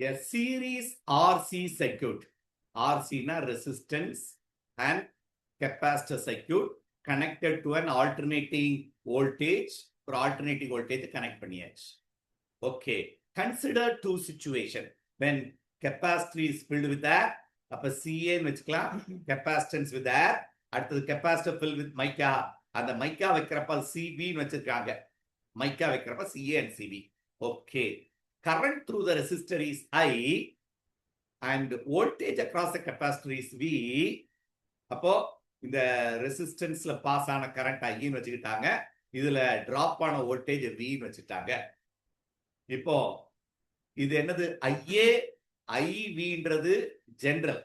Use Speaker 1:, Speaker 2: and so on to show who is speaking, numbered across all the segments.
Speaker 1: A series RC circuit. RC na resistance and capacitor circuit connected to an alternating voltage or alternating voltage connect பண்ணியாச்சு. Okay. Consider two situation. When capacitor is filled with air, அப்ப CA வச்சுக்கலாம், capacitance with air, அடுத்தது capacitor filled with mica. அந்த mica வைக்கிறப்ப CB வச்சிருக்காங்க. mica வைக்கிறப்ப CA and CB. Okay. Current through the resistor is I and voltage across the capacitor is V. அப்போ இந்த ரெசிஸ்டன்ஸ்ல pass ஆன கரண்ட் ஐன்னு வச்சுக்கிட்டாங்க, இதுல டிராப் ஆன வோல்டேஜ் வின்னு வச்சுட்டாங்க. இப்போ இது என்னது? ஐஏ ஐவின்றது ஜெனரல்,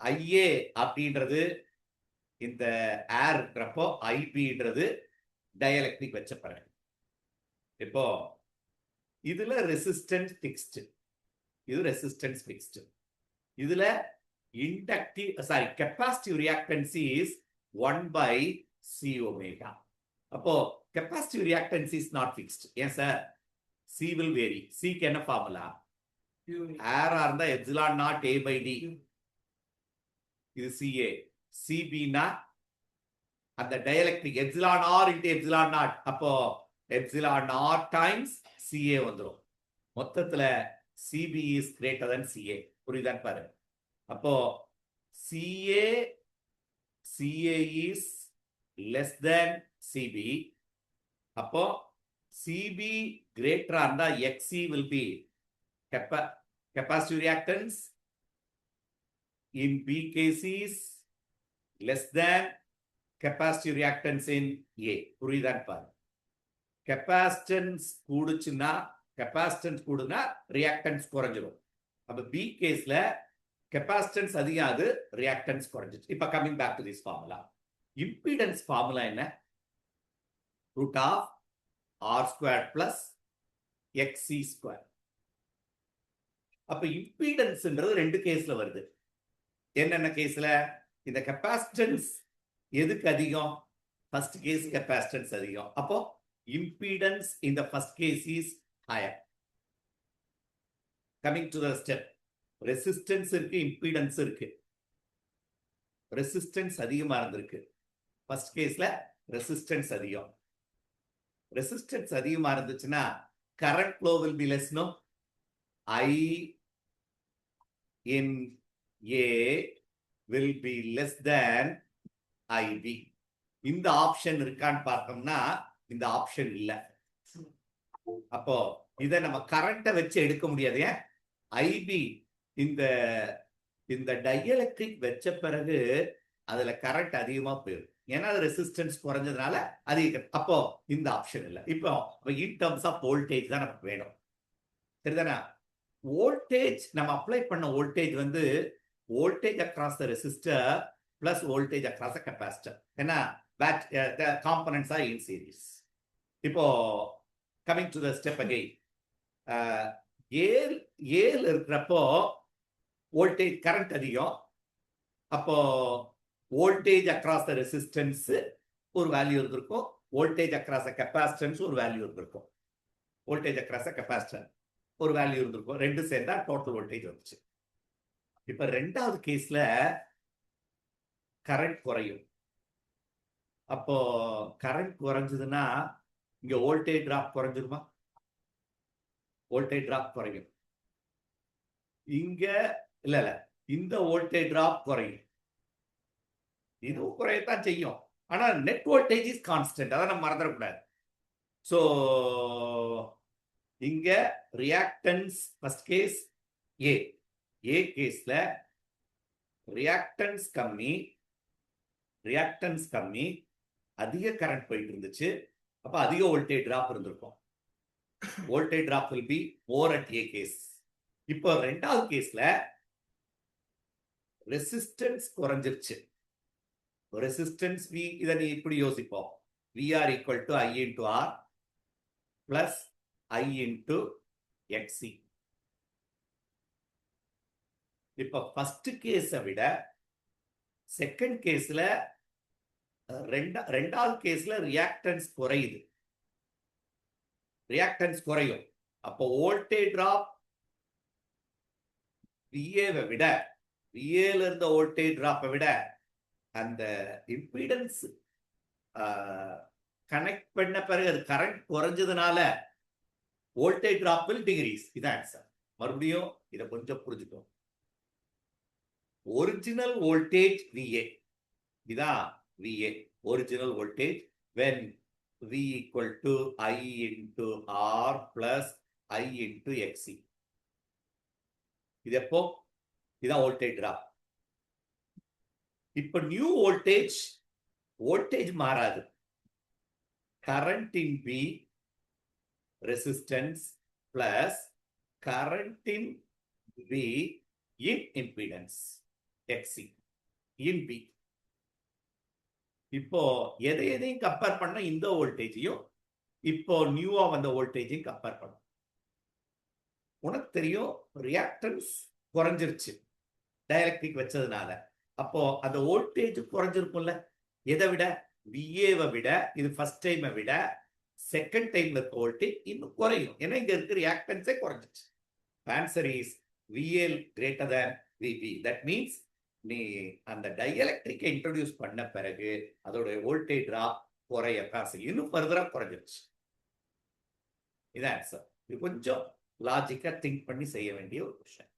Speaker 1: ஐஏ அப்படின்றது இந்த ஏர் இருக்கிறப்போ, ஐபின்றது டயலெக்ட்ரிக் வச்ச பிறகு. இப்போ இதுல ரெசிஸ்டன்ஸ் பிக்ஸ்டு, இது ரெசிஸ்டன்ஸ் பிக்ஸ்டு. இதுல inductive, capacitive reactance is 1 by C omega. அப்போ capacitive reactance is not fixed. Yes sir, C will vary. C க்கு என்ன ஃபார்முலா? R இருந்தா epsilon naught A by D. இது CA. CB னா அந்த dielectric epsilon R into epsilon naught. அப்போ epsilon R times CA வந்துரும். மொத்தத்துல CB is greater than CA. புரியுதான்னு பாரு. அப்போ CA is less than CB. அப்போ CB greater இருந்தா XC will be capacitive reactance. In B case is less than capacitive reactance in A. புரியுதான்னு பாரு. capacitance கூடுச்சுன்னா, capacitance கூடுனா reactance குறைஞ்சிரும். அப்ப B கேஸ்ல capacitance அதிகாது, reactance குறைஞ்சிச்சு. இப்ப coming back to this formula. Impedance formula என்ன? root of R squared plus XC squared. அப்ப impedanceன்றது ரெண்டு கேஸ்ல வருது. என்னென்ன கேஸ்ல? இந்த capacitance எதுக்கு அதிகம்? first case capacitance அதிகம். அப்போ impedance in the first case is higher. Coming to the step. Resistance இருக்கு, இம்பிடன்ஸ் இருக்கு. ரெசிஸ்டன்ஸ் அதிகமா இருந்திருக்கு. ஃபர்ஸ்ட் கேஸ்ல ரெசிஸ்டன்ஸ் அதிகம். ரெசிஸ்டன்ஸ் அதிகமா இருந்துச்சுன்னா current flow will be less, no? I in A will be less than IB. இந்த option இருக்கான்னு பார்த்தோம்னா இந்த ஆப்ஷன் இல்ல. அப்போ இதை நம்ம கரண்ட்டை வச்சு எடுக்க முடியாது. ஏன்? ஐபி இந்த டயலெக்ட்ரிக் வச்ச பிறகு அதுல கரண்ட் அதிகமா போயிடும். ஏன்னா அது ரெசிஸ்டன்ஸ் குறைஞ்சதுனால அதிக. அப்போ இந்த ஆப்ஷன் இல்லை. இப்போ இன் டர்ம்ஸ் ஆஃப் வோல்டேஜ் தான் நமக்கு வேணும். சரிதானா? வோல்டேஜ் நம்ம அப்ளை பண்ண வோல்டேஜ் வந்து voltage across the resistor plus voltage across the capacitor. ஏன்னா காம்பனன்ட்ஸ் ஆர் இன் சீரிஸ். இப்போ coming to the step again, ஏல இருக்கிறப்போ வோல்டேஜ் கரண்ட் அதிகம். அப்போ வோல்டேஜ் அக்ராஸ் த ரெசிஸ்டன்ஸ் ஒரு வேல்யூ இருந்திருக்கும், வோல்டேஜ் அக்ராஸ் த கெப்பாசிட்டன்ஸ் ஒரு வேல்யூ இருந்திருக்கும். வோல்டேஜ் அக்ராஸ் த கெப்பாசிட்டர் ஒரு வேல்யூ இருந்திருக்கும். ரெண்டு சேர்ந்தா டோட்டல் வோல்டேஜ் வந்துச்சு. இப்ப ரெண்டாவது கேஸ்ல கரண்ட் குறையும். அப்போ கரண்ட் குறைஞ்சதுன்னா இங்க வோல்டேஜ் டிராப் குறைஞ்சிருமா? வோல்டேஜ் டிராப் குறையும். இங்க இல்ல இந்த வோல்டேஜ் டிராப் குறையும். இதுவும் குறையத்தான் செய்யும். ஆனா நெட் வோல்டேஜ் இஸ் கான்ஸ்டன்ட். அதை நம்ம மறந்துடக்கூடாது. சோ இங்க ரியாக்டன்ஸ் ஃபர்ஸ்ட் கேஸ் ஏ கேஸ்ல ரியாக்டன்ஸ் கம்மி, அதிக கரண்ட் போயிட்டு இருந்துச்சு. அப்ப அதிக வோல்டேஜ் டிராப் இருந்திருக்கும். Voltage drop will be more at A case. இப்போ ரெண்டாவது கேஸ்ல ரெசிஸ்டன்ஸ் குறைஞ்சிருச்சு. ரெசிஸ்டன்ஸ் V, இதை நீ இப்படி யோசிப்போம். VR equal to I into R plus I into XC. இப்ப ஃபர்ஸ்ட் கேஸை விட செகண்ட் கேஸ்ல ரெண்டாவது கேஸ்ல ரியாக்டன்ஸ் குறையுது. ரியாக்டன்ஸ் குறையும். அப்போ வோல்டேஜ் டிராப் விஏவை விட விஏல இருந்த வோல்டேஜ் டிராப்பை விட அந்த இம்பிடன்ஸ் கனெக்ட் பண்ண பிறகு அது கரண்ட் குறைஞ்சதுனால வோல்டேஜ் டிராப் வில் டிகிரீஸ். இதான் ஆன்சர். மறுபடியும் இதை கொஞ்சம் புரிஞ்சுக்கணும். ஒரிஜினல் வோல்டேஜ் விஏ, இதான் VA original voltage when V equal to I into R plus I into XC. இது எப்போ? இதான் வோல்டேஜ் டிராப். இப்ப நியூ வோல்டேஜ் மாறாது. Current in B resistance plus current in B in impedance XC in B. இப்போ எதையும் compare பண்ண இந்த வோல்டேஜையும் இப்போ நியூவா வந்த வோல்டேஜையும் கம்பேர் பண்ணும். உனக்கு தெரியும் ரியாக்டன்ஸ் குறைஞ்சிருச்சு டைஎலக்ட்ரிக் வச்சதுனால. அப்போ அந்த வோல்டேஜ் குறைஞ்சிருக்கும்ல. எதை விட? விஏவை விட. இது ஃபர்ஸ்ட் டைமை விட செகண்ட் டைம்ல இருக்க வோல்டேஜ் இன்னும் குறையும். ஏன்னா இங்க இருக்க ரியாக்டன்ஸே குறைஞ்சிச்சு. Answer is VA greater than VB. That means நீ அந்த டைஎலக்ட்ரிக்கை இன்ட்ரோடியூஸ் பண்ண பிறகு அதோட வோல்டேஜ் டிராப் குறைய இன்னும் ஃபர்தரா குறைஞ்சிருச்சு. இது ஆன்சர். இது கொஞ்சம் லாஜிக்கா திங்க் பண்ணி செய்ய வேண்டிய ஒரு விஷயம்.